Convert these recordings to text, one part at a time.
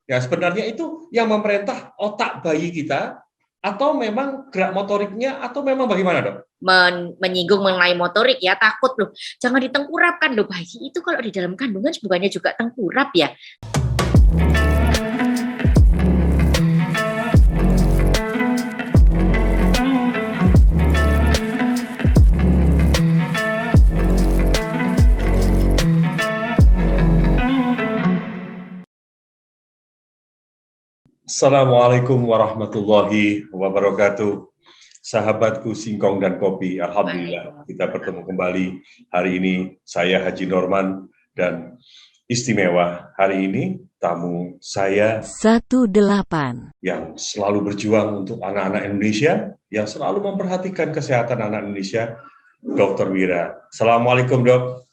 Ya, sebenarnya itu yang memerintah otak bayi kita, atau memang gerak motoriknya, atau memang bagaimana, Dok? Menyinggung mengenai motorik ya, takut loh. Jangan ditengkurapkan loh, bayi itu kalau di dalam kandungan bukannya juga tengkurap ya. Assalamualaikum warahmatullahi wabarakatuh. Sahabatku Singkong dan Kopi, alhamdulillah kita bertemu kembali hari ini. Saya Haji Norman dan istimewa hari ini tamu saya 18 yang selalu berjuang untuk anak-anak Indonesia, yang selalu memperhatikan kesehatan anak Indonesia, Dr. Wira. Assalamualaikum, Dok.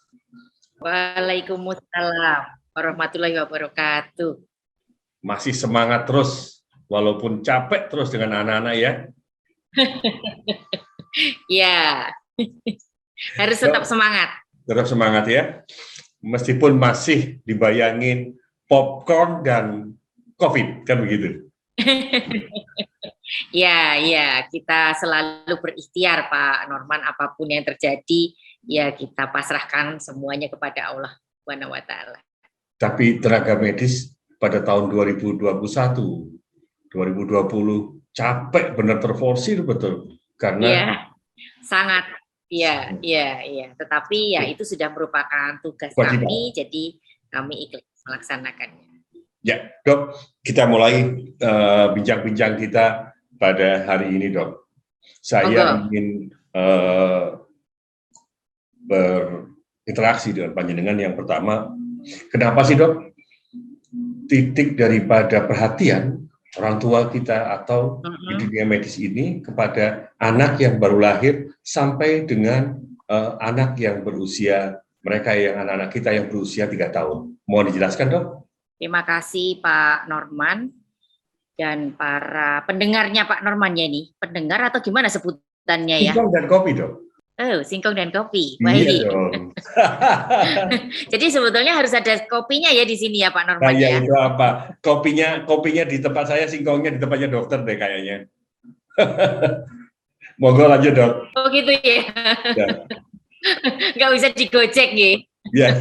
Waalaikumsalam warahmatullahi wabarakatuh. Masih semangat terus, walaupun capek terus dengan anak-anak ya. Ya, harus tetap semangat. Tetap semangat ya, meskipun masih dibayangin popcorn dan COVID, kan begitu? Ya, kita selalu berikhtiar Pak Norman, apapun yang terjadi, ya kita pasrahkan semuanya kepada Allah Subhanahu wa Ta'ala. Tapi tenaga medis pada tahun 2021, 2020 capek, benar terforsir betul, karena ya, sangat, ya. Tetapi ya itu sudah merupakan tugas kami, jadi kami ikhlas melaksanakannya. Ya, Dok, kita mulai bincang-bincang kita pada hari ini, Dok. Saya ingin berinteraksi dengan panjenengan. Yang pertama, kenapa sih, Dok, titik daripada perhatian orang tua kita atau di dunia medis ini kepada anak yang baru lahir sampai dengan anak yang berusia, mereka yang anak-anak kita yang berusia 3 tahun. Mohon dijelaskan, Dok. Terima kasih Pak Norman dan para pendengarnya Pak Norman ya nih. Pendengar atau gimana sebutannya ya? Singkong dan Kopi, Dok. Oh, Singkong dan Kopi. Baik. Iya dong. Jadi sebetulnya harus ada kopinya ya di sini ya Pak Norman ya. Itu apa? Kopinya di tempat saya, singkongnya di tempatnya dokter deh kayaknya. Monggo lanjut, Dok. Oh gitu ya. Nggak bisa digojek ya. Ya.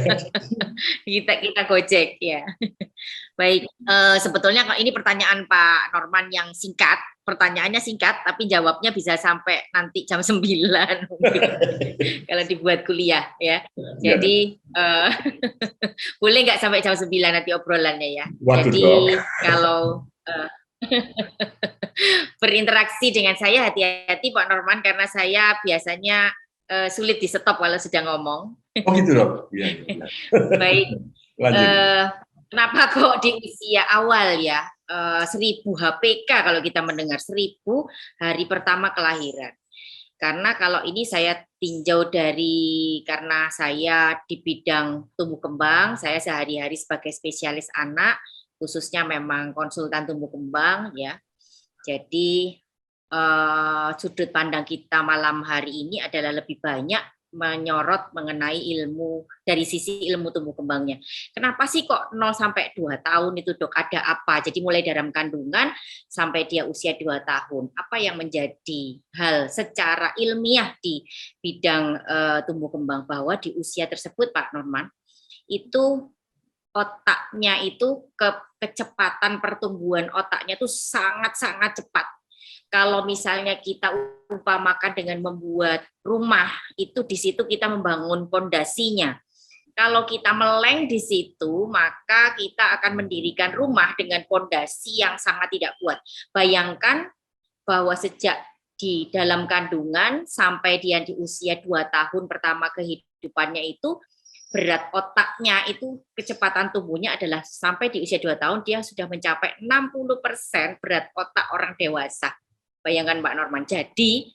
kita gojek ya. Baik, sebetulnya ini pertanyaan Pak Norman yang singkat. Pertanyaannya singkat, tapi jawabnya bisa sampai nanti jam 9 kalau dibuat kuliah ya. Jadi boleh nggak sampai jam 9 nanti obrolannya ya. Waduh, jadi dong. Kalau berinteraksi dengan saya hati-hati Pak Norman, karena saya biasanya sulit di stop kalau sedang ngomong. Oh gitu, Dok. Ya. Baik. Kenapa kok di usia awal ya? 1000 HPK kalau kita mendengar 1000 hari pertama kelahiran. Karena kalau ini saya tinjau karena saya di bidang tumbuh kembang, saya sehari-hari sebagai spesialis anak, khususnya memang konsultan tumbuh kembang ya. Jadi sudut pandang kita malam hari ini adalah lebih banyak menyorot mengenai ilmu dari sisi ilmu tumbuh kembangnya. Kenapa sih kok 0 sampai 2 tahun itu, Dok? Ada apa? Jadi mulai dalam kandungan sampai dia usia 2 tahun. Apa yang menjadi hal secara ilmiah di bidang tumbuh kembang bahwa di usia tersebut Pak Norman itu otaknya itu kecepatan pertumbuhan otaknya itu sangat-sangat cepat. Kalau misalnya kita umpamakan dengan membuat rumah, itu di situ kita membangun pondasinya. Kalau kita meleng di situ, maka kita akan mendirikan rumah dengan pondasi yang sangat tidak kuat. Bayangkan bahwa sejak di dalam kandungan sampai dia di usia 2 tahun pertama kehidupannya itu, berat otaknya itu kecepatan tumbuhnya adalah sampai di usia 2 tahun dia sudah mencapai 60% berat otak orang dewasa. Bayangkan Pak Norman, jadi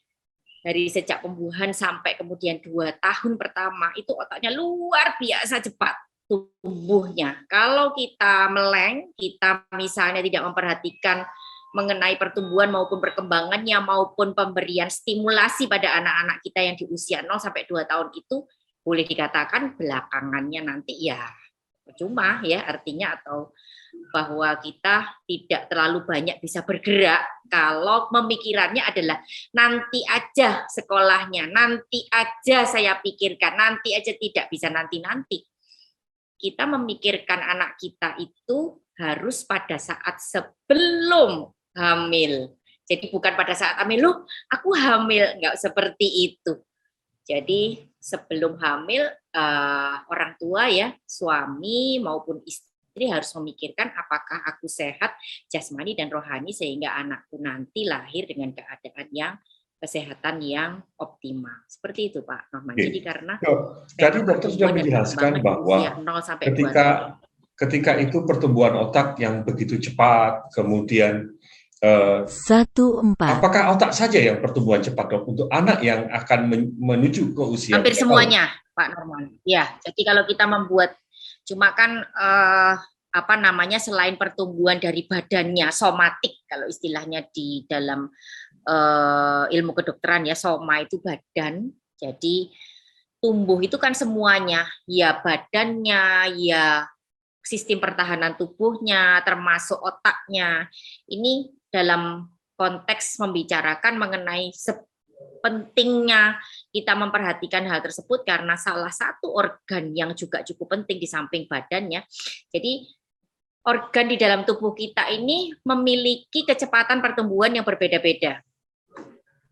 dari sejak pembuahan sampai kemudian 2 tahun pertama itu otaknya luar biasa cepat tumbuhnya. Kalau kita meleng, kita misalnya tidak memperhatikan mengenai pertumbuhan maupun perkembangannya maupun pemberian stimulasi pada anak-anak kita yang di usia 0 sampai 2 tahun itu, boleh dikatakan belakangannya nanti ya percuma ya artinya, atau bahwa kita tidak terlalu banyak bisa bergerak kalau pemikirannya adalah nanti aja sekolahnya, nanti aja saya pikirkan, nanti aja tidak bisa nanti-nanti. Kita memikirkan anak kita itu harus pada saat sebelum hamil. Jadi bukan pada saat hamil, loh aku hamil, nggak seperti itu. Jadi sebelum hamil orang tua ya, suami maupun istri harus memikirkan apakah aku sehat jasmani dan rohani sehingga anakku nanti lahir dengan keadaan yang kesehatan yang optimal. Seperti itu Pak Norman. Oke. Jadi karena Tadi dokter sudah menjelaskan bahwa ketika itu pertumbuhan otak yang begitu cepat, kemudian 14. apakah otak saja yang pertumbuhan cepat dok untuk anak yang akan menuju ke usia hampir semuanya Pak Norman. Ya, jadi kalau kita membuat cuma kan selain pertumbuhan dari badannya somatik kalau istilahnya di dalam ilmu kedokteran ya, soma itu badan. Jadi tumbuh itu kan semuanya, ya badannya, ya sistem pertahanan tubuhnya, termasuk otaknya. Ini dalam konteks membicarakan mengenai pentingnya kita memperhatikan hal tersebut karena salah satu organ yang juga cukup penting di samping badannya. Jadi organ di dalam tubuh kita ini memiliki kecepatan pertumbuhan yang berbeda-beda.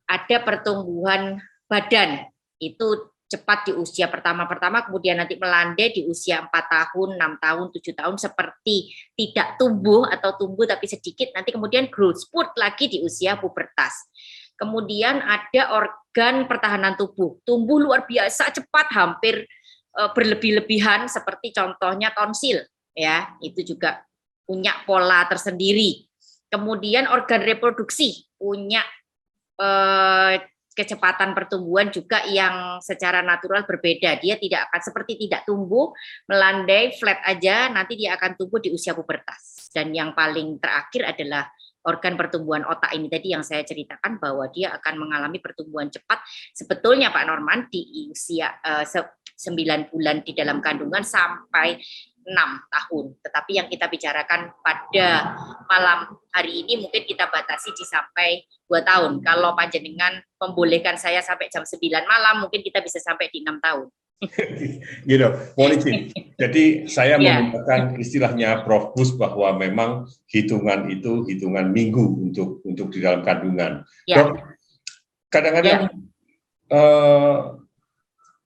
Ada pertumbuhan badan itu cepat di usia pertama, kemudian nanti melandai di usia 4 tahun, 6 tahun, 7 tahun seperti tidak tumbuh atau tumbuh tapi sedikit, nanti kemudian growth spurt lagi di usia pubertas. Kemudian ada organ pertahanan tubuh, tumbuh luar biasa cepat, hampir berlebih-lebihan seperti contohnya tonsil, ya itu juga punya pola tersendiri. Kemudian organ reproduksi punya kecepatan pertumbuhan juga yang secara natural berbeda. Dia tidak akan seperti tidak tumbuh, melandai flat aja, nanti dia akan tumbuh di usia pubertas. Dan yang paling terakhir adalah organ pertumbuhan otak ini tadi yang saya ceritakan bahwa dia akan mengalami pertumbuhan cepat. Sebetulnya Pak Norman di usia 9 bulan di dalam kandungan sampai 6 tahun. Tetapi yang kita bicarakan pada malam hari ini mungkin kita batasi di sampai 2 tahun. Kalau panjenengan membolehkan saya sampai jam 9 malam, mungkin kita bisa sampai di 6 tahun. Gitu, mohon izin. Jadi saya menggunakan istilahnya Prof. Bus bahwa memang hitungan itu hitungan minggu untuk di dalam kandungan. Ya. Kadang-kadang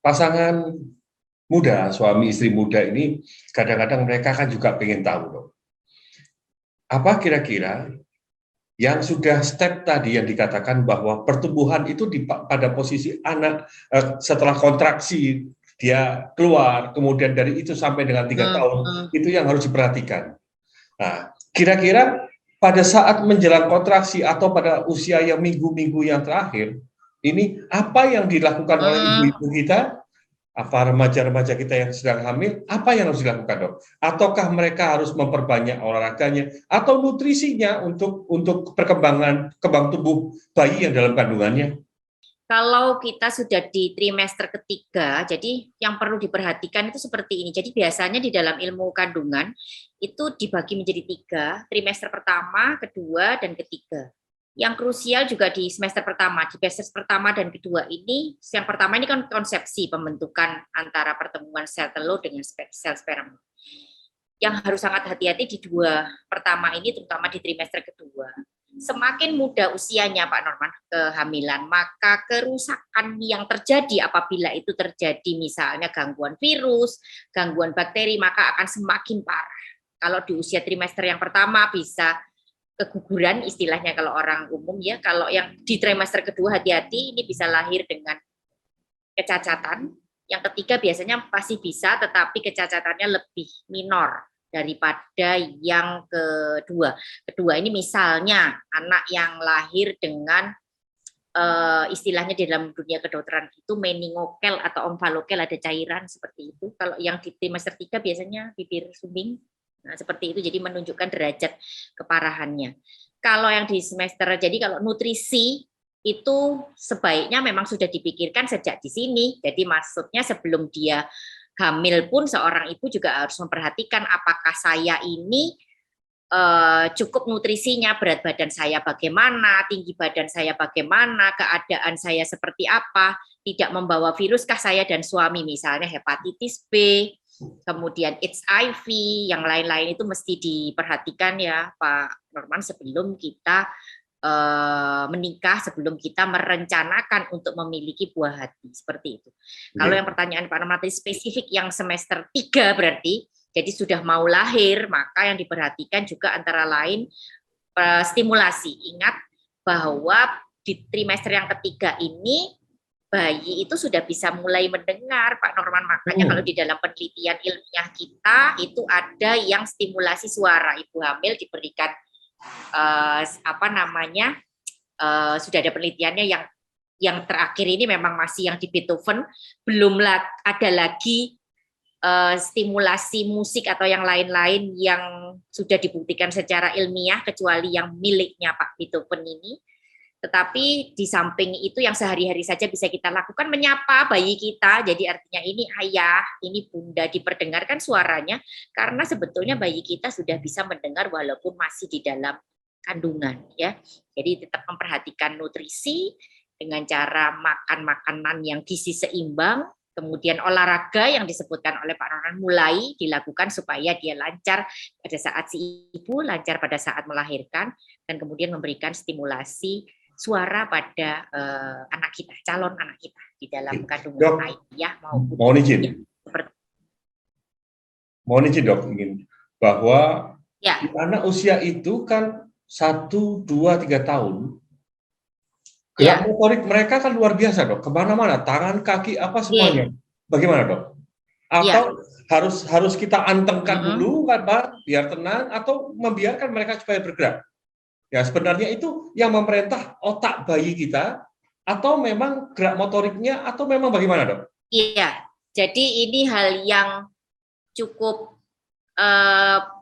pasangan muda, suami istri muda ini kadang-kadang mereka kan juga pengen tahu dong. Apa kira-kira yang sudah step tadi yang dikatakan bahwa pertumbuhan itu pada posisi anak setelah kontraksi dia keluar, kemudian dari itu sampai dengan 3 tahun, itu yang harus diperhatikan. Nah, kira-kira pada saat menjelang kontraksi atau pada usia yang minggu-minggu yang terakhir, ini apa yang dilakukan oleh ibu-ibu kita? Apa remaja-remaja kita yang sedang hamil, apa yang harus dilakukan dok? Ataukah mereka harus memperbanyak olahraganya atau nutrisinya untuk perkembangan kembang tubuh bayi yang dalam kandungannya? Kalau kita sudah di trimester ketiga, jadi yang perlu diperhatikan itu seperti ini. Jadi biasanya di dalam ilmu kandungan itu dibagi menjadi 3, trimester pertama, kedua, dan ketiga. Yang krusial juga di semester pertama, di semester pertama dan kedua ini, yang pertama ini kan konsepsi pembentukan antara pertemuan sel telur dengan sel sperma. Yang harus sangat hati-hati di 2 pertama ini, terutama di trimester kedua. Semakin muda usianya Pak Norman kehamilan, maka kerusakan yang terjadi apabila itu terjadi misalnya gangguan virus, gangguan bakteri, maka akan semakin parah. Kalau di usia trimester yang pertama bisa keguguran istilahnya kalau orang umum ya, kalau yang di trimester kedua hati-hati ini bisa lahir dengan kecacatan. Yang ketiga biasanya pasti bisa tetapi kecacatannya lebih minor daripada yang kedua. Kedua ini misalnya anak yang lahir dengan istilahnya di dalam dunia kedokteran itu meningokel atau omfalokel, ada cairan seperti itu. Kalau yang di trimester 3 biasanya bibir sumbing. Nah, seperti itu, jadi menunjukkan derajat keparahannya. Kalau yang di semester, jadi kalau nutrisi itu sebaiknya memang sudah dipikirkan sejak di sini. Jadi maksudnya sebelum dia hamil pun seorang ibu juga harus memperhatikan apakah saya ini cukup nutrisinya, berat badan saya bagaimana, tinggi badan saya bagaimana, keadaan saya seperti apa, tidak membawa viruskah saya dan suami, misalnya hepatitis B, kemudian HIV, yang lain-lain itu mesti diperhatikan ya Pak Norman sebelum kita menikah, sebelum kita merencanakan untuk memiliki buah hati, seperti itu. Kalau yang pertanyaan Pak Norman tadi spesifik yang semester 3 berarti, jadi sudah mau lahir, maka yang diperhatikan juga antara lain stimulasi. Ingat bahwa di trimester yang ketiga ini bayi itu sudah bisa mulai mendengar, Pak Norman. Makanya kalau di dalam penelitian ilmiah kita itu ada yang stimulasi suara. Ibu hamil diberikan sudah ada penelitiannya yang terakhir ini memang masih yang di Beethoven, belum ada lagi stimulasi musik atau yang lain-lain yang sudah dibuktikan secara ilmiah kecuali yang miliknya Pak Beethoven ini. Tetapi di samping itu yang sehari-hari saja bisa kita lakukan menyapa bayi kita. Jadi artinya ini ayah, ini bunda, diperdengarkan suaranya karena sebetulnya bayi kita sudah bisa mendengar walaupun masih di dalam kandungan ya. Jadi tetap memperhatikan nutrisi dengan cara makan makanan yang gizi seimbang. Kemudian olahraga yang disebutkan oleh Pak Norman mulai dilakukan supaya dia lancar pada saat si ibu, lancar pada saat melahirkan, dan kemudian memberikan stimulasi suara pada anak kita, calon anak kita di dalam kandungan ayah maupun mohon izin. Mohon izin dok, ingin bahwa ya. anak usia itu kan 1, 2, 3 tahun. Gerak motorik mereka kan luar biasa dok, kemana-mana, tangan, kaki, apa semuanya. Bagaimana dok? Atau harus kita antengkan dulu kan Pak, biar tenang, atau membiarkan mereka supaya bergerak? Ya sebenarnya itu yang memerintah otak bayi kita, atau memang gerak motoriknya, atau memang bagaimana dok? Iya, jadi ini hal yang cukup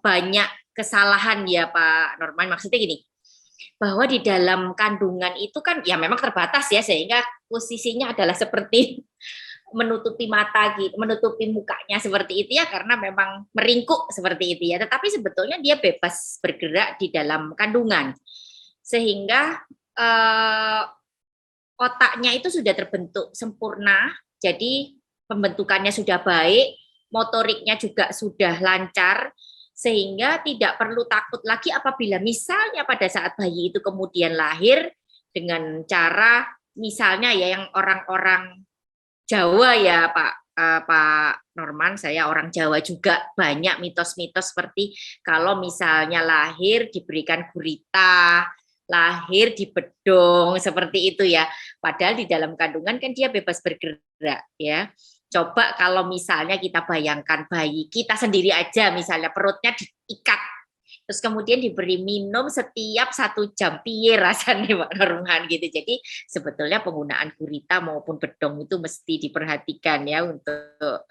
banyak kesalahan ya Pak Norman. Maksudnya gini, bahwa di dalam kandungan itu kan ya memang terbatas ya, sehingga posisinya adalah seperti menutupi mata gitu, menutupi mukanya seperti itu ya, karena memang meringkuk seperti itu ya. Tetapi sebetulnya dia bebas bergerak di dalam kandungan, sehingga otaknya itu sudah terbentuk sempurna, jadi pembentukannya sudah baik, motoriknya juga sudah lancar, sehingga tidak perlu takut lagi apabila misalnya pada saat bayi itu kemudian lahir dengan cara misalnya ya yang orang-orang Jawa ya Pak Norman, saya orang Jawa juga, banyak mitos-mitos seperti kalau misalnya lahir diberikan gurita, lahir di bedong seperti itu ya. Padahal di dalam kandungan kan dia bebas bergerak ya. Coba kalau misalnya kita bayangkan bayi kita sendiri aja, misalnya perutnya diikat, terus kemudian diberi minum setiap 1 jam, piye rasanya Pak Norman gitu. Jadi sebetulnya penggunaan gurita maupun bedong itu mesti diperhatikan ya untuk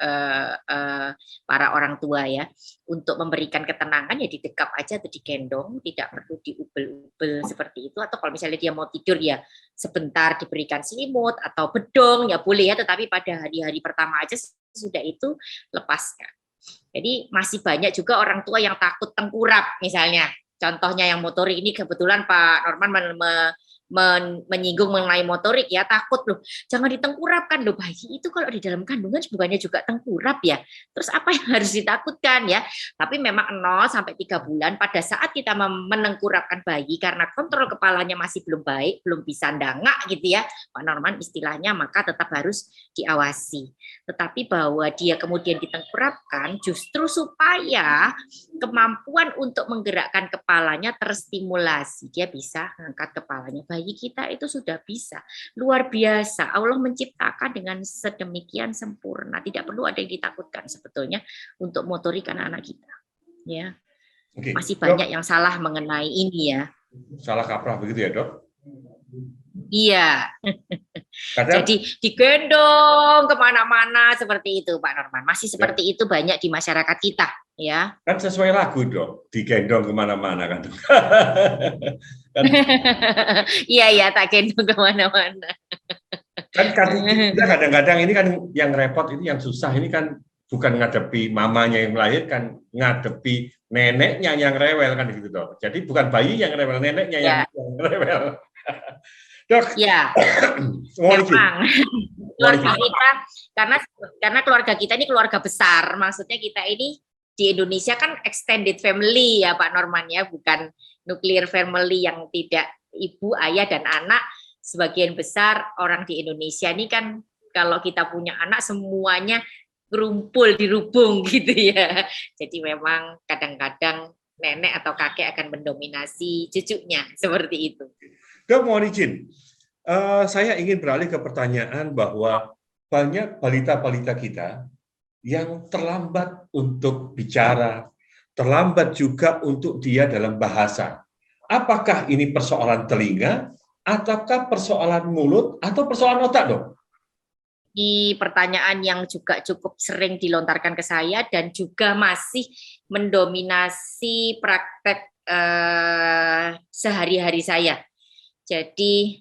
para orang tua ya. Untuk memberikan ketenangan ya didekap aja atau digendong, tidak perlu diubel-ubel seperti itu. Atau kalau misalnya dia mau tidur ya sebentar diberikan selimut atau bedong ya boleh ya, tetapi pada hari-hari pertama aja sudah itu lepaskan. Jadi masih banyak juga orang tua yang takut tengkurap misalnya. Contohnya yang motorik ini kebetulan Pak Norman menyinggung mengenai motorik ya, takut loh, jangan ditengkurapkan loh, bayi itu kalau di dalam kandungan bukannya juga tengkurap ya, terus apa yang harus ditakutkan ya. Tapi memang 0 sampai 3 bulan pada saat kita menengkurapkan bayi karena kontrol kepalanya masih belum baik, belum bisa ndangak gitu ya Pak Norman istilahnya, maka tetap harus diawasi. Tetapi bahwa dia kemudian ditengkurapkan justru supaya kemampuan untuk menggerakkan kepalanya terstimulasi, dia bisa mengangkat kepalanya. Bayi kita itu sudah bisa, luar biasa. Allah menciptakan dengan sedemikian sempurna, tidak perlu ada yang ditakutkan sebetulnya untuk motorik anak-anak kita. Ya, masih banyak yang salah mengenai ini ya. Salah kaprah begitu ya dok? Iya. Jadi digendong kemana-mana seperti itu Pak Norman. Masih seperti itu banyak di masyarakat kita ya. Kan sesuai lagu dok, digendong kemana-mana kan. Iya tak gendong kemana-mana. Kan kadang-kadang ini kan yang repot, ini yang susah, ini kan bukan ngadepi mamanya yang melahirkan, ngadepi neneknya yang rewel kan gitu dok. Jadi bukan bayi yang rewel, neneknya yang rewel. Dok, ya memang keluarga kita karena keluarga kita ini keluarga besar, maksudnya kita ini di Indonesia kan extended family ya Pak Norman ya, bukan nuclear family yang tidak ibu, ayah dan anak. Sebagian besar orang di Indonesia ini kan kalau kita punya anak semuanya gerumpul di rubung gitu ya. Jadi memang kadang-kadang nenek atau kakek akan mendominasi cucunya seperti itu. Dok, mohon izin, saya ingin beralih ke pertanyaan bahwa banyak balita-balita kita yang terlambat untuk bicara, terlambat juga untuk dia dalam bahasa. Apakah ini persoalan telinga, ataukah persoalan mulut, atau persoalan otak, dok? Ini pertanyaan yang juga cukup sering dilontarkan ke saya dan juga masih mendominasi praktek sehari-hari saya. Jadi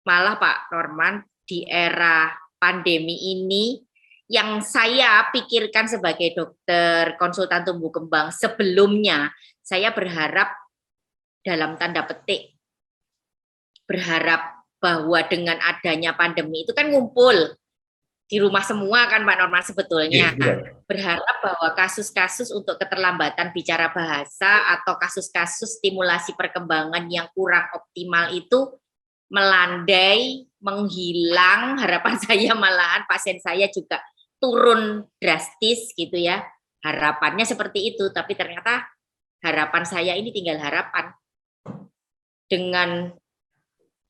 malah Pak Norman, di era pandemi ini yang saya pikirkan sebagai dokter konsultan tumbuh kembang sebelumnya, saya berharap dalam tanda petik, berharap bahwa dengan adanya pandemi itu kan ngumpul di rumah semua kan Pak Norman sebetulnya. Berharap bahwa kasus-kasus untuk keterlambatan bicara bahasa atau kasus-kasus stimulasi perkembangan yang kurang optimal itu melandai, menghilang. Harapan saya malahan pasien saya juga turun drastis gitu ya. Harapannya seperti itu, tapi ternyata harapan saya ini tinggal harapan. Dengan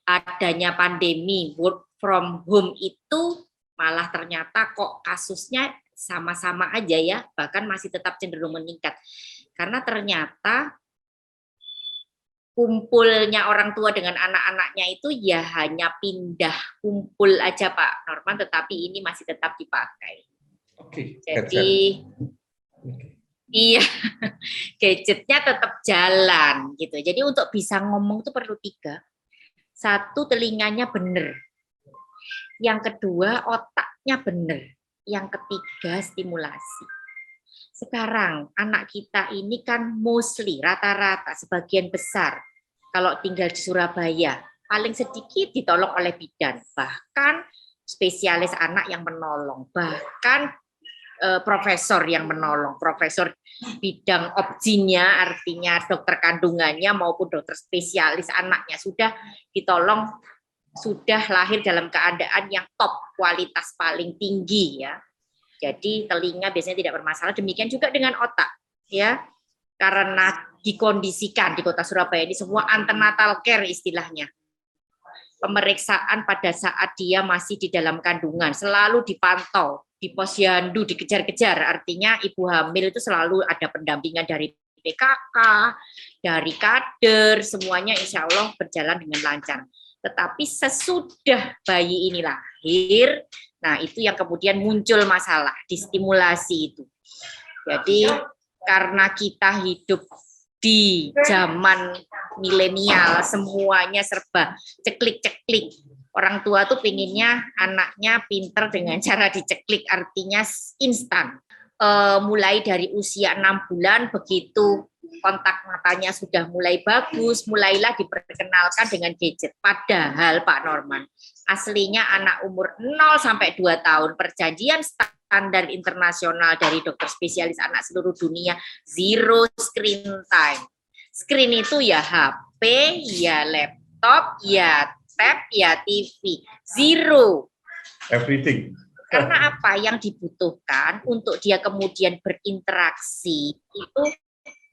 adanya pandemi, work from home itu malah ternyata kok kasusnya sama-sama aja ya, bahkan masih tetap cenderung meningkat. Karena ternyata kumpulnya orang tua dengan anak-anaknya itu ya hanya pindah kumpul aja Pak Norman, tetapi ini masih tetap dipakai. Oke. Jadi iya, gadgetnya tetap jalan gitu. Jadi untuk bisa ngomong itu perlu 3. 1, telinganya benar. Yang kedua, otaknya benar. Yang ketiga, stimulasi. Sekarang, anak kita ini kan mostly, rata-rata, sebagian besar, kalau tinggal di Surabaya, paling sedikit ditolong oleh bidan. Bahkan spesialis anak yang menolong. Bahkan profesor yang menolong. Profesor bidang objinya, artinya dokter kandungannya maupun dokter spesialis anaknya sudah ditolong, sudah lahir dalam keadaan yang top, kualitas paling tinggi ya. Jadi telinga biasanya tidak bermasalah, demikian juga dengan otak ya. Karena dikondisikan di Kota Surabaya ini semua antenatal care istilahnya. Pemeriksaan pada saat dia masih di dalam kandungan selalu dipantau, di posyandu dikejar-kejar, artinya ibu hamil itu selalu ada pendampingan dari PKK, dari kader, semuanya insya Allah berjalan dengan lancar. Tetapi sesudah bayi ini lahir, nah itu yang kemudian muncul masalah di stimulasi itu. Jadi karena kita hidup di zaman milenial, semuanya serba ceklik-ceklik. Orang tua tuh pinginnya anaknya pinter dengan cara diceklik, artinya instan. Mulai dari usia 6 bulan, begitu kontak matanya sudah mulai bagus, mulailah diperkenalkan dengan gadget. Padahal Pak Norman, aslinya anak umur 0 sampai 2 tahun, perjanjian standar internasional dari dokter spesialis anak seluruh dunia, 0 screen time. Screen itu ya HP, ya laptop, ya tab, ya TV. 0. Everything. Karena apa yang dibutuhkan untuk dia kemudian berinteraksi itu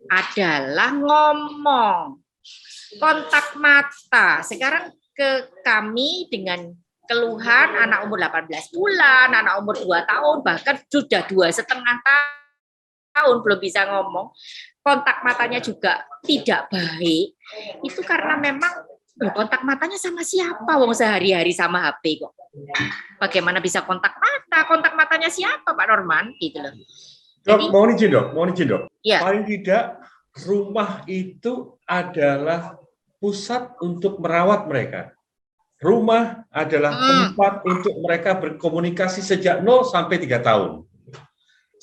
adalah ngomong, kontak mata. Sekarang ke kami dengan keluhan anak umur 18 bulan, anak umur 2 tahun, bahkan sudah 2,5 tahun belum bisa ngomong, kontak matanya juga tidak baik, itu karena memang kontak matanya sama siapa? Wong sehari-hari sama HP kok. Bagaimana bisa kontak mata? Kontak matanya siapa Pak Norman? Gitu loh. Jadi, mohon izin dok. Ya. Paling tidak rumah itu adalah pusat untuk merawat mereka. Rumah adalah tempat untuk mereka berkomunikasi sejak 0 sampai 3 tahun.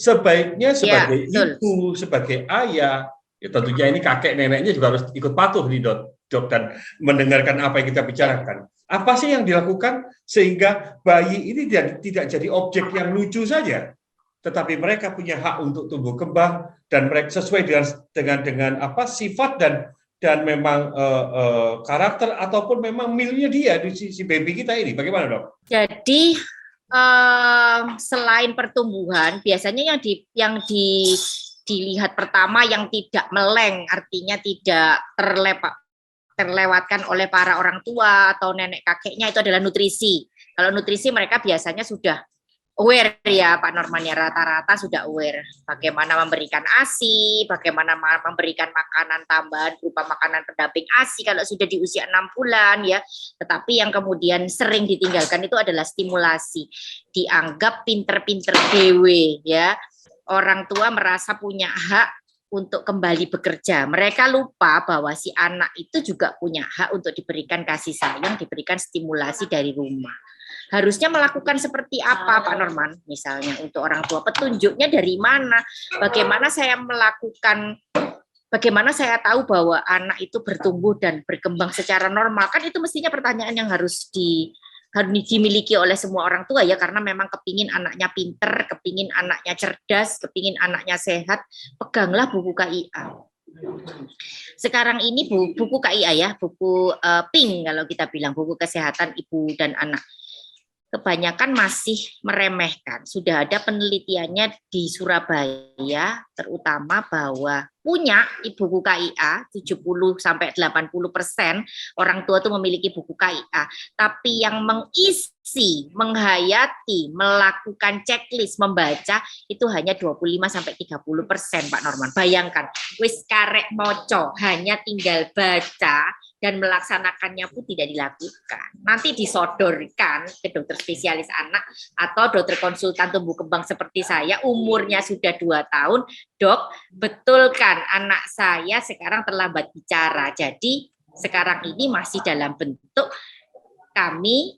sebaiknya sebagai betul. ibu, sebagai ayah, ya tentunya ini kakek neneknya juga harus ikut patuh nih dok, dan mendengarkan apa yang kita bicarakan. Apa sih yang dilakukan sehingga bayi ini tidak jadi objek yang lucu saja, tetapi mereka punya hak untuk tumbuh kembang dan mereka sesuai dengan apa sifat dan memang karakter ataupun memang milnya dia di si baby kita ini. Bagaimana dok? Jadi selain pertumbuhan, biasanya yang dilihat pertama yang tidak meleng, artinya tidak terlewatkan oleh para orang tua atau nenek kakeknya, itu adalah nutrisi. Kalau nutrisi mereka biasanya sudah aware ya Pak Norman, ya rata-rata sudah aware bagaimana memberikan ASI, bagaimana memberikan makanan tambahan berupa makanan pendamping ASI kalau sudah di usia 6 bulan ya. Tetapi yang kemudian sering ditinggalkan itu adalah stimulasi. Dianggap pinter-pinter dewe ya. Orang tua merasa punya hak untuk kembali bekerja. Mereka lupa bahwa si anak itu juga punya hak untuk diberikan kasih sayang, diberikan stimulasi dari rumah. Harusnya melakukan seperti apa Pak Norman? Misalnya untuk orang tua, petunjuknya dari mana? Bagaimana saya melakukan, bagaimana saya tahu bahwa anak itu bertumbuh dan berkembang secara normal? Kan itu mestinya pertanyaan yang harus dimiliki oleh semua orang tua ya, karena memang kepingin anaknya pinter, kepingin anaknya cerdas, kepingin anaknya sehat, peganglah buku KIA. Sekarang ini buku KIA ya, buku pink kalau kita bilang, buku kesehatan ibu dan anak. Kebanyakan masih meremehkan. Sudah ada penelitiannya di Surabaya, terutama bahwa punya buku KIA, 70-80% orang tua itu memiliki buku KIA, tapi yang mengisi, menghayati, melakukan checklist, membaca, itu hanya 25-30% Pak Norman. Bayangkan, wis karek moco, hanya tinggal baca, dan melaksanakannya pun tidak dilakukan. Nanti disodorkan ke dokter spesialis anak atau dokter konsultan tumbuh kembang seperti saya, umurnya sudah 2 tahun, dok, betulkan anak saya sekarang terlambat bicara. Jadi sekarang ini masih dalam bentuk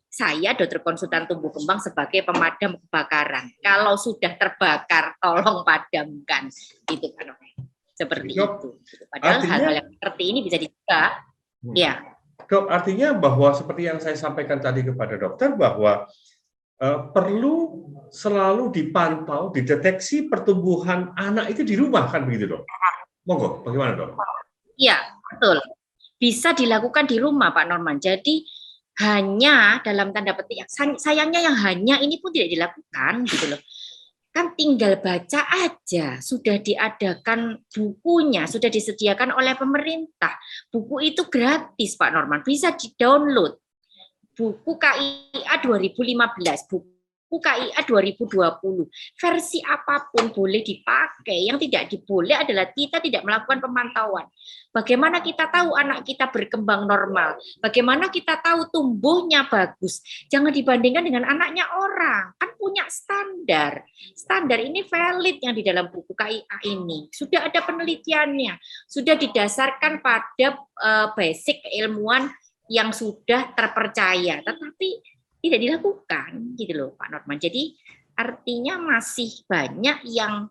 saya dokter konsultan tumbuh kembang sebagai pemadam kebakaran. Kalau sudah terbakar, tolong padamkan. Itu kan seperti itu. Padahal hal-hal yang seperti ini bisa dicegah. Ya, dok, artinya bahwa seperti yang saya sampaikan tadi kepada dokter bahwa perlu selalu dipantau, dideteksi pertumbuhan anak itu di rumah kan begitu dok? Monggo, bagaimana dok? Iya, betul. Bisa dilakukan di rumah Pak Norman. Jadi hanya dalam tanda petik, sayangnya yang hanya ini pun tidak dilakukan gitu loh. Kan tinggal baca aja, sudah diadakan bukunya, sudah disediakan oleh pemerintah. Buku itu gratis Pak Norman, bisa di-download. Buku KIA 2015, buku KIA 2020, versi apapun boleh dipakai. Yang tidak diboleh adalah kita tidak melakukan pemantauan. Bagaimana kita tahu anak kita berkembang normal? Bagaimana kita tahu tumbuhnya bagus? Jangan dibandingkan dengan anaknya orang, kan punya standar. Standar ini valid yang di dalam buku KIA ini. Sudah ada penelitiannya, sudah didasarkan pada basic keilmuan yang sudah terpercaya, tetapi tidak dilakukan, gitu loh Pak Norman. Jadi artinya masih banyak yang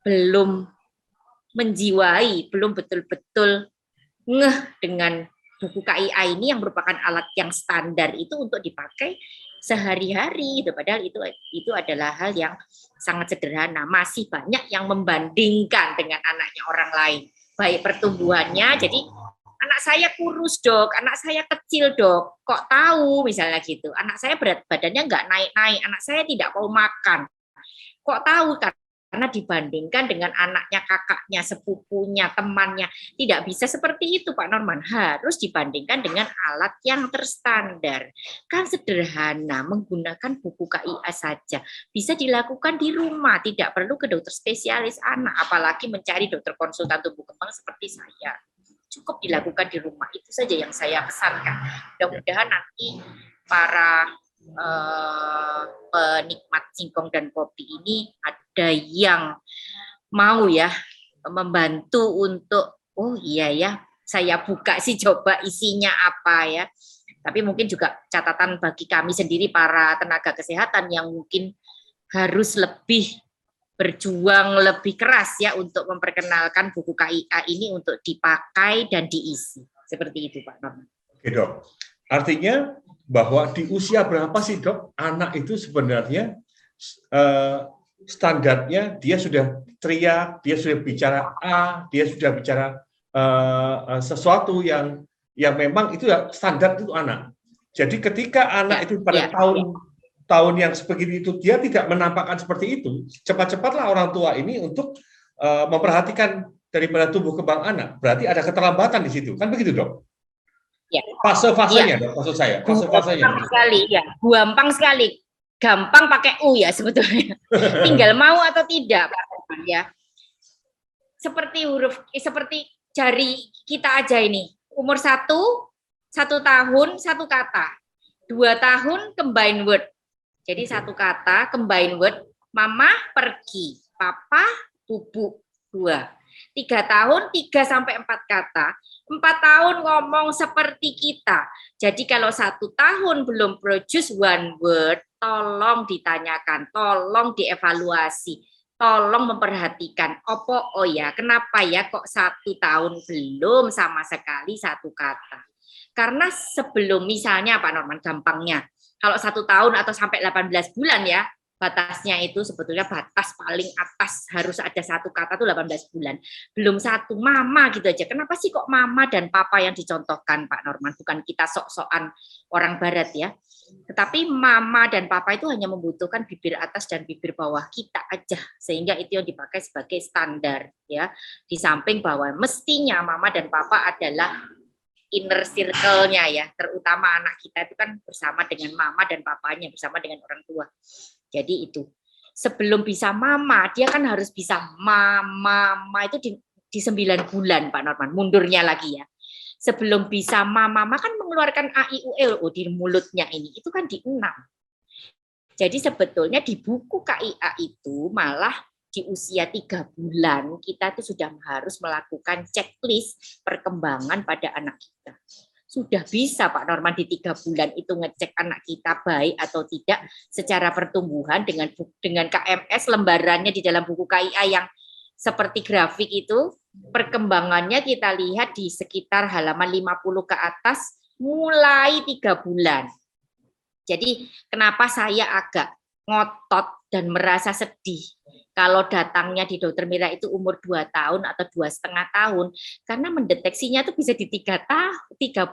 belum menjiwai, belum betul-betul ngeh dengan buku KIA ini yang merupakan alat yang standar itu untuk dipakai sehari-hari. Padahal itu adalah hal yang sangat sederhana. Masih banyak yang membandingkan dengan anaknya orang lain, baik pertumbuhannya. Jadi anak saya kurus dok, anak saya kecil dok, kok tahu misalnya gitu. Anak saya berat badannya nggak naik-naik, anak saya tidak mau makan. Kok tahu? Karena dibandingkan dengan anaknya, kakaknya, sepupunya, temannya. Tidak bisa seperti itu Pak Norman, harus dibandingkan dengan alat yang terstandar. Kan sederhana, menggunakan buku KIA saja. Bisa dilakukan di rumah, tidak perlu ke dokter spesialis anak, apalagi mencari dokter konsultan tumbuh kembang seperti saya. Cukup dilakukan di rumah, itu saja yang saya pesankan. Mudah-mudahan nanti para penikmat singkong dan kopi ini ada yang mau ya membantu untuk oh iya ya saya buka sih coba isinya apa ya. Tapi mungkin juga catatan bagi kami sendiri para tenaga kesehatan yang mungkin harus lebih berjuang lebih keras ya untuk memperkenalkan buku KIA ini untuk dipakai dan diisi. Seperti itu Pak Norman. Oke dok, artinya bahwa di usia berapa sih dok anak itu sebenarnya standarnya dia sudah teriak, dia sudah bicara A, dia sudah bicara sesuatu yang memang itu ya standar itu anak. Jadi ketika anak itu pada tahun yang sebegini itu dia tidak menampakkan seperti itu, cepat-cepatlah orang tua ini untuk memperhatikan daripada tumbuh kembang anak. Berarti ada keterlambatan di situ, kan begitu dok? Ya. Fase-fasenya dok, maksud saya. Fase-fasenya. Gampang sekali, ya. Gampang sekali. Gampang pakai U ya sebetulnya. Tinggal mau atau tidak Pak Norman ya. Seperti jari kita aja ini. Umur 1 tahun 1 kata. 2 tahun combine word. Jadi 1 kata combine word. Mama pergi, papa bubuk 2. 3 tahun 3 sampai 4 kata. 4 tahun ngomong seperti kita. Jadi kalau 1 tahun belum produce one word, tolong ditanyakan, tolong dievaluasi, tolong memperhatikan. Oh ya, kenapa ya kok 1 tahun belum sama sekali 1 kata? Karena sebelum misalnya Pak Norman gampangnya, kalau 1 tahun atau sampai 18 bulan ya, batasnya itu sebetulnya batas paling atas harus ada 1 kata tuh 18 bulan. Belum 1 mama gitu aja. Kenapa sih kok mama dan papa yang dicontohkan Pak Norman? Bukan kita sok-sokan orang barat ya. Tetapi mama dan papa itu hanya membutuhkan bibir atas dan bibir bawah kita aja. Sehingga itu yang dipakai sebagai standar ya. Di samping bahwa mestinya mama dan papa adalah inner circle-nya ya, terutama anak kita itu kan bersama dengan mama dan papanya, bersama dengan orang tua. Jadi itu, sebelum bisa mama, dia kan harus bisa mama itu di 9 bulan Pak Norman, mundurnya lagi ya. Sebelum bisa mama kan mengeluarkan A, I, U, E, di mulutnya ini, itu kan di 6. Jadi sebetulnya di buku KIA itu malah di usia 3 bulan kita itu sudah harus melakukan checklist perkembangan pada anak kita. Sudah bisa Pak Norman di 3 bulan itu ngecek anak kita baik atau tidak secara pertumbuhan dengan KMS lembarannya di dalam buku KIA yang seperti grafik itu, perkembangannya kita lihat di sekitar halaman 50 ke atas mulai 3 bulan. Jadi kenapa saya agak ngotot dan merasa sedih kalau datangnya di Dokter Mira itu umur 2 tahun atau 2,5 tahun, karena mendeteksinya itu bisa di 3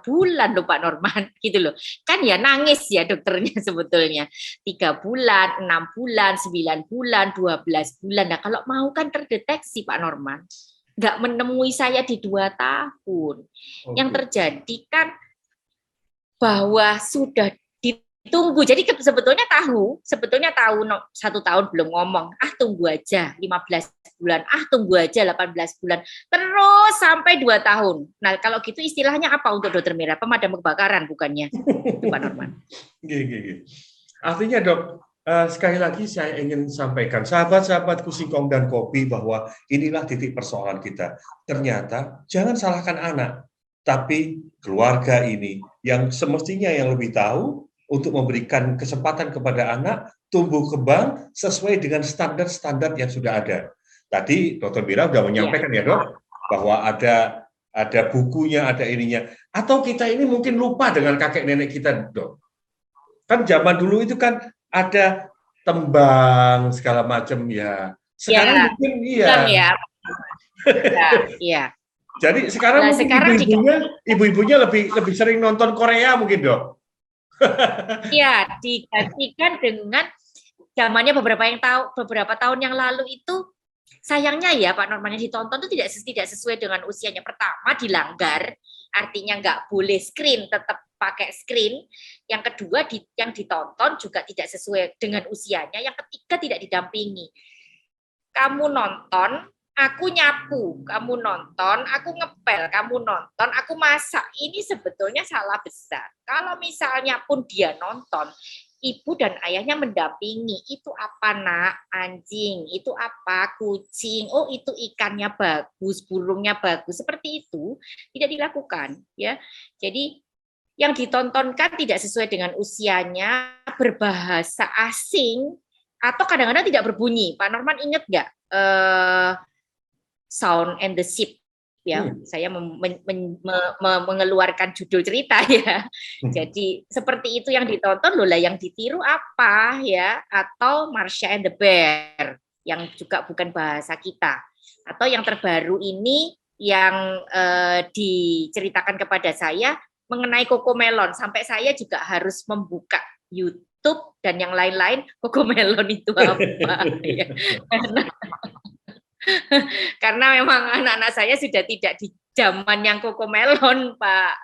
bulan loh Pak Norman, gitu loh. Kan ya nangis ya dokternya sebetulnya. 3 bulan, 6 bulan, 9 bulan, 12 bulan. Nah kalau mau kan terdeteksi Pak Norman. Nggak menemui saya di 2 tahun. Okay. Yang terjadi kan bahwa sudah tunggu, jadi sebetulnya tahu 1 tahun belum ngomong, tunggu aja 15 bulan, tunggu aja 18 bulan, terus sampai 2 tahun. Nah kalau gitu istilahnya apa untuk Dokter Mira? Pemadam kebakaran bukannya, itu Pak Norman. Artinya dok, sekali lagi saya ingin sampaikan, sahabat-sahabatku Singkong dan Kopi, bahwa inilah titik persoalan kita. Ternyata jangan salahkan anak, tapi keluarga ini yang semestinya yang lebih tahu untuk memberikan kesempatan kepada anak tumbuh kembang sesuai dengan standar-standar yang sudah ada. Tadi Dokter Mira sudah menyampaikan ya dok, bahwa ada bukunya, ada ininya. Atau kita ini mungkin lupa dengan kakek nenek kita dok. Kan zaman dulu itu kan ada tembang segala macam ya. Sekarang mungkin iya. Iya. Jadi sekarang ibu-ibunya lebih sering nonton Korea mungkin dok. Ya, digantikan dengan zamannya beberapa tahun yang lalu itu, sayangnya ya Pak Norman, yang ditonton itu tidak sesuai dengan usianya. Pertama dilanggar, artinya nggak boleh screen, tetap pakai screen. Yang kedua yang ditonton juga tidak sesuai dengan usianya. Yang ketiga tidak didampingi. Kamu nonton, aku nyapu, kamu nonton, aku ngepel, kamu nonton, aku masak. Ini sebetulnya salah besar. Kalau misalnya pun dia nonton, ibu dan ayahnya mendampingi. Itu apa nak? Anjing. Itu apa? Kucing. Oh itu ikannya bagus, burungnya bagus. Seperti itu tidak dilakukan. Ya. Jadi yang ditontonkan tidak sesuai dengan usianya, berbahasa asing, atau kadang-kadang tidak berbunyi. Pak Norman ingat nggak Sound and the Sheep? Ya, saya mengeluarkan judul cerita ya. Jadi seperti itu yang ditonton loh lah, yang ditiru apa ya? Atau Marsha and the Bear yang juga bukan bahasa kita. Atau yang terbaru ini yang diceritakan kepada saya mengenai Cocomelon, sampai saya juga harus membuka YouTube dan yang lain-lain. Cocomelon itu apa? Ya. Karena memang anak-anak saya sudah tidak di zaman yang Cocomelon, Pak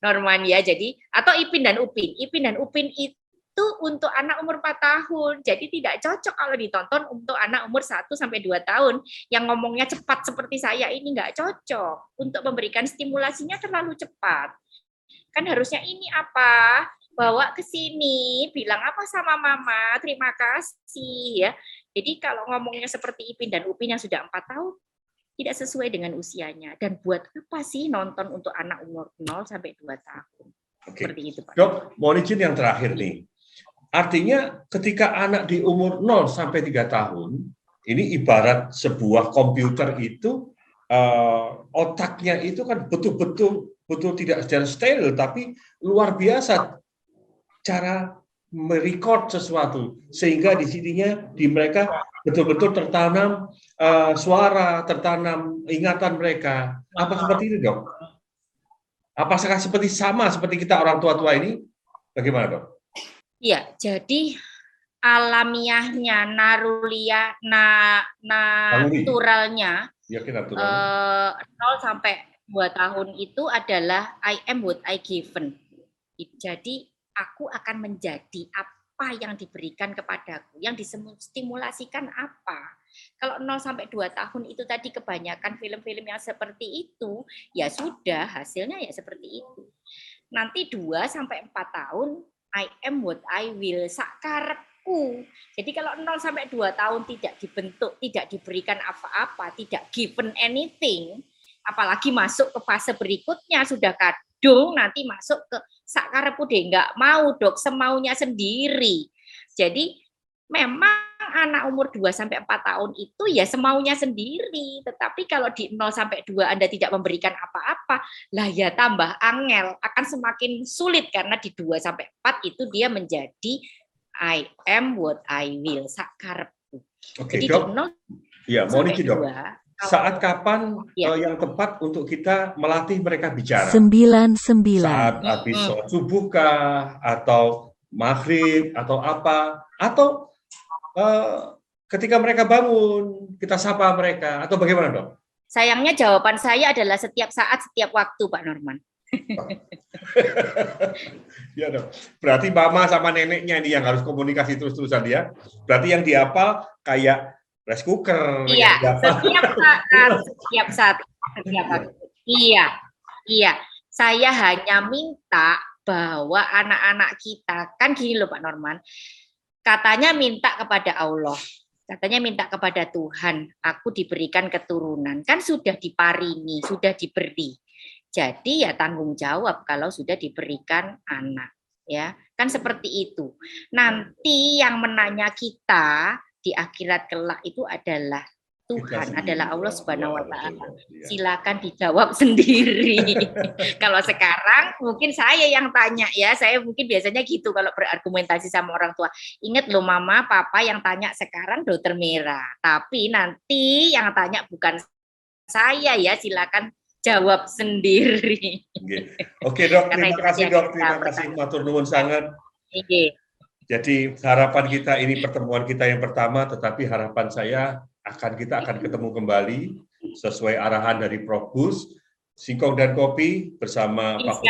Norman ya. Jadi atau Ipin dan Upin. Ipin dan Upin itu untuk anak umur 4 tahun. Jadi tidak cocok kalau ditonton untuk anak umur 1 sampai 2 tahun yang ngomongnya cepat seperti saya ini, nggak cocok. Untuk memberikan stimulasinya terlalu cepat. Kan harusnya ini apa? Bawa ke sini, bilang apa sama mama, terima kasih ya. Jadi kalau ngomongnya seperti Ipin dan Upin yang sudah 4 tahun, tidak sesuai dengan usianya. Dan buat apa sih nonton untuk anak umur 0 sampai 2 tahun? Oke. Seperti itu, Pak. Dok, mohon izin yang terakhir nih. Artinya ketika anak di umur 0 sampai 3 tahun, ini ibarat sebuah komputer itu, otaknya itu kan betul-betul tidak secara steril, tapi luar biasa cara merecord sesuatu, sehingga di sininya di mereka betul-betul tertanam suara, tertanam ingatan mereka. Apa seperti itu, Dok? Apakah sama seperti kita orang tua-tua ini? Bagaimana, Dok? Iya, jadi alamiahnya, naturalnya, ya, 0 sampai 2 tahun itu adalah I am what I given. Jadi aku akan menjadi apa yang diberikan kepadaku, yang distimulasikan apa. Kalau 0 sampai 2 tahun itu tadi kebanyakan film-film yang seperti itu, ya sudah hasilnya ya seperti itu. Nanti 2 sampai 4 tahun I am what I will, sakarepku. Jadi kalau 0 sampai 2 tahun tidak dibentuk, tidak diberikan apa-apa, tidak given anything, apalagi masuk ke fase berikutnya sudah kadung, nanti masuk ke sakarepku deh, nggak mau dok, semaunya sendiri. Jadi memang anak umur 2 sampai 4 tahun itu ya semaunya sendiri. Tetapi kalau di 0 sampai 2 Anda tidak memberikan apa-apa, lah ya tambah angel, akan semakin sulit karena di 2 sampai 4 itu dia menjadi I am what I will, sakarepku. Oke, jadi Dok. Di 0 ya, mohon izin, Dok. 2, saat kapan yang tepat untuk kita melatih mereka bicara? 99. Saat habis sholat subuh kah? Atau maghrib? Atau apa? Atau ketika mereka bangun, kita sapa mereka? Atau bagaimana, Dok? Sayangnya jawaban saya adalah setiap saat, setiap waktu, Pak Norman. Ya, Dok. Berarti mama sama neneknya ini yang harus komunikasi terus-terusan ya. Berarti yang dihafal kayak rice cooker. Iya, setiap saat. Iya. Saya hanya minta bahwa anak-anak kita, kan gini loh Pak Norman, katanya minta kepada Allah, katanya minta kepada Tuhan, aku diberikan keturunan, kan sudah diparingi, sudah diberi. Jadi ya tanggung jawab kalau sudah diberikan anak, ya kan seperti itu. Nanti yang menanya kita di akhirat kelak itu adalah Tuhan, adalah Allah Subhanahu wa Ta'ala. Silakan dijawab sendiri. Kalau sekarang mungkin saya yang tanya ya, saya mungkin biasanya gitu kalau berargumentasi sama orang tua. Ingat loh mama, papa yang tanya sekarang Dokter Mira. Tapi nanti yang tanya bukan saya ya, silakan jawab sendiri. Oke, Dok, terima kasih Dok, terima kasih matur nuwun sangat. Jadi harapan kita ini pertemuan kita yang pertama, tetapi harapan saya kita akan ketemu kembali sesuai arahan dari Prof. Gus, Singkong dan Kopi bersama Pak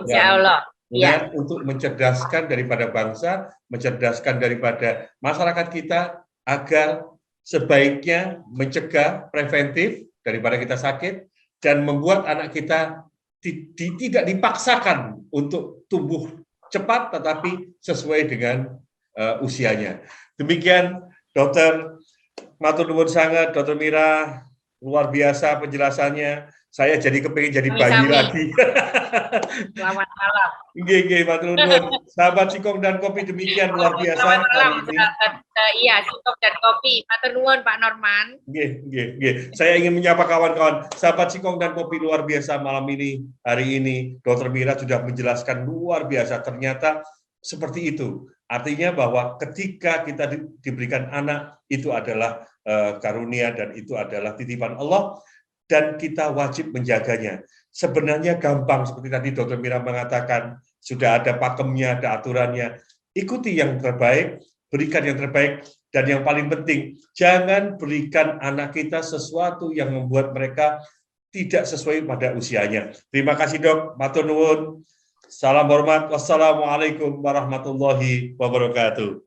Insya Allah. Ya. Untuk mencerdaskan daripada bangsa, mencerdaskan daripada masyarakat kita agar sebaiknya mencegah preventif daripada kita sakit dan membuat anak kita tidak dipaksakan untuk tumbuh cepat tetapi sesuai dengan usianya. Demikian Dokter, matur nuwun sangat Dokter Mira, luar biasa penjelasannya. Saya jadi kepingin jadi bayi Sami-sami. lagi. Selamat malam. Nggih, matur nuwun. Sahabat Singkong dan Kopi, demikian luar biasa Selamat malam, hari ini. sahabat iya, Singkong dan Kopi. Matur nuwun Pak Norman. Nggih. Saya ingin menyapa kawan-kawan. Sahabat Singkong dan Kopi, luar biasa malam ini, hari ini. Dr. Mira sudah menjelaskan luar biasa. Ternyata seperti itu. Artinya bahwa ketika kita diberikan anak, itu adalah karunia dan itu adalah titipan Allah. Dan kita wajib menjaganya. Sebenarnya gampang, seperti tadi Dr. Mira mengatakan, sudah ada pakemnya, ada aturannya. Ikuti yang terbaik, berikan yang terbaik, dan yang paling penting, jangan berikan anak kita sesuatu yang membuat mereka tidak sesuai pada usianya. Terima kasih Dok, matur nuwun. Salam hormat, wassalamualaikum warahmatullahi wabarakatuh.